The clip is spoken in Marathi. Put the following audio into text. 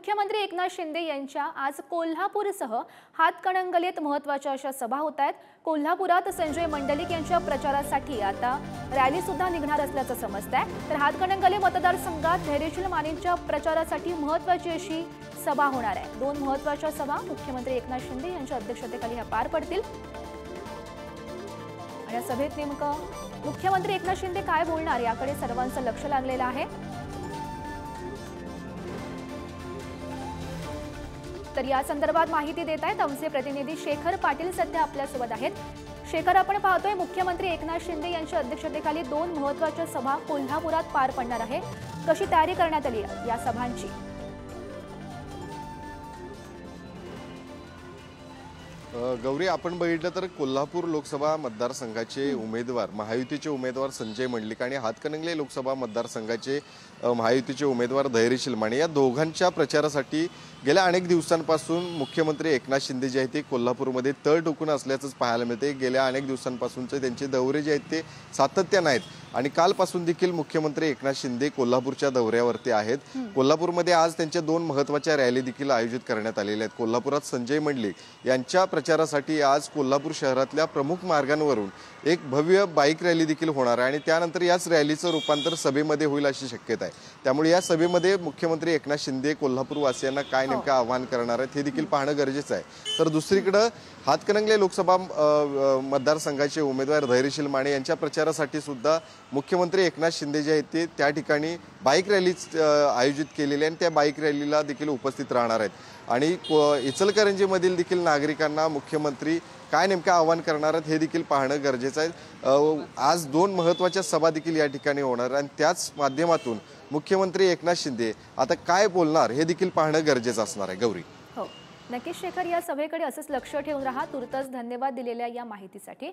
मुख्यमंत्री एकनाथ शिंदे यांच्या आज कोल्हापूरसह हातकणंगलेत महत्त्वाच्या अशा सभा होत आहेत। कोल्हापुरात संजय मंडलिक यांच्या प्रचारासाठी आता रॅली सुद्धा निघणार असल्याचं समजतंय। तर हातकणंगले मतदारसंघात धैर्यशील मानेंच्या प्रचारासाठी महत्त्वाची अशी सभा होणार आहे। दोन महत्त्वाच्या सभा मुख्यमंत्री एकनाथ शिंदे यांच्या अध्यक्षतेखाली पार पडतील। या सभेत नेमकं मुख्यमंत्री एकनाथ शिंदे काय बोलणार याकडे सर्वांचं लक्ष लागलेलं आहे। तर या संदर्भात माहिती देत आहेत आमचे प्रतिनिधी शेखर पाटील सध्या आपल्या सोबत आहेत। शेखर, आपण पाहतोय मुख्यमंत्री एकनाथ शिंदे यांच्या अध्यक्षतेखाली दोन महत्त्वाच्या सभा कोल्हापुरात पार पडणार आहे। कशी तयारी करण्यात आली या सभांची? गौरी, आपण बघितलं तर कोल्हापूर लोकसभा मतदारसंघाचे उमेदवार महायुतीचे उमेदवार संजय मंडलिक आणि हातकणंगले लोकसभा मतदारसंघाचे महायुतीचे उमेदवार धैर्यशील माने या दोघांच्या प्रचारासाठी गेल्या अनेक दिवसांपासून मुख्यमंत्री एकनाथ शिंदे जे आहेत ते कोल्हापूरमध्ये तळ टोकून असल्याचंच पाहायला मिळते। गेल्या अनेक दिवसांपासूनचे त्यांचे दौरे जे आहेत ते सातत्याने आहेत आणि कालपासून देखील मुख्यमंत्री एकनाथ शिंदे कोल्हापूरच्या दौऱ्यावरती आहेत। कोल्हापूरमध्ये आज त्यांच्या दोन महत्त्वाच्या रॅली देखील आयोजित करण्यात आलेल्या आहेत। कोल्हापुरात संजय मंडलिक यांच्या प्रचारासाठी आज कोल्हापूर शहरातल्या प्रमुख मार्गांवरून एक भव्य बाईक रॅली देखील होणार आहे आणि त्यानंतर याच रॅलीचं रूपांतर सभेमध्ये होईल अशी शक्यता आहे। त्यामुळे या सभेमध्ये मुख्यमंत्री एकनाथ शिंदे कोल्हापूर वासियांना काय नेमकं आवाहन करणार आहेत हे देखील पाहणं गरजेचं आहे। तर दुसरीकडे हातकणंगले लोकसभा मतदारसंघाचे उमेदवार धैर्यशील माने यांच्या प्रचारासाठी सुद्धा मुख्यमंत्री एकनाथ शिंदे जे आहेत ते त्या ठिकाणी बाईक रॅली आयोजित केलेली आहे आणि त्या बाईक रॅलीला देखील उपस्थित राहणार आहेत आणि इचलकरंजीमधील देखील नागरिकांना मुख्यमंत्री काय नेमकं आवाहन करणार आहेत हे देखील पाहणं गरजेचं आहे। आज दोन महत्त्वाच्या सभा देखील या ठिकाणी होणार आणि त्याच माध्यमातून मुख्यमंत्री एकनाथ शिंदे आता काय बोलणार हे देखील पाहणं गरजेचं असणार आहे। गौरी, हो, नक्कीच शेखर, या सभेकडे असंच लक्ष ठेवून राहा। तुर्तास धन्यवाद दिलेल्या या माहितीसाठी।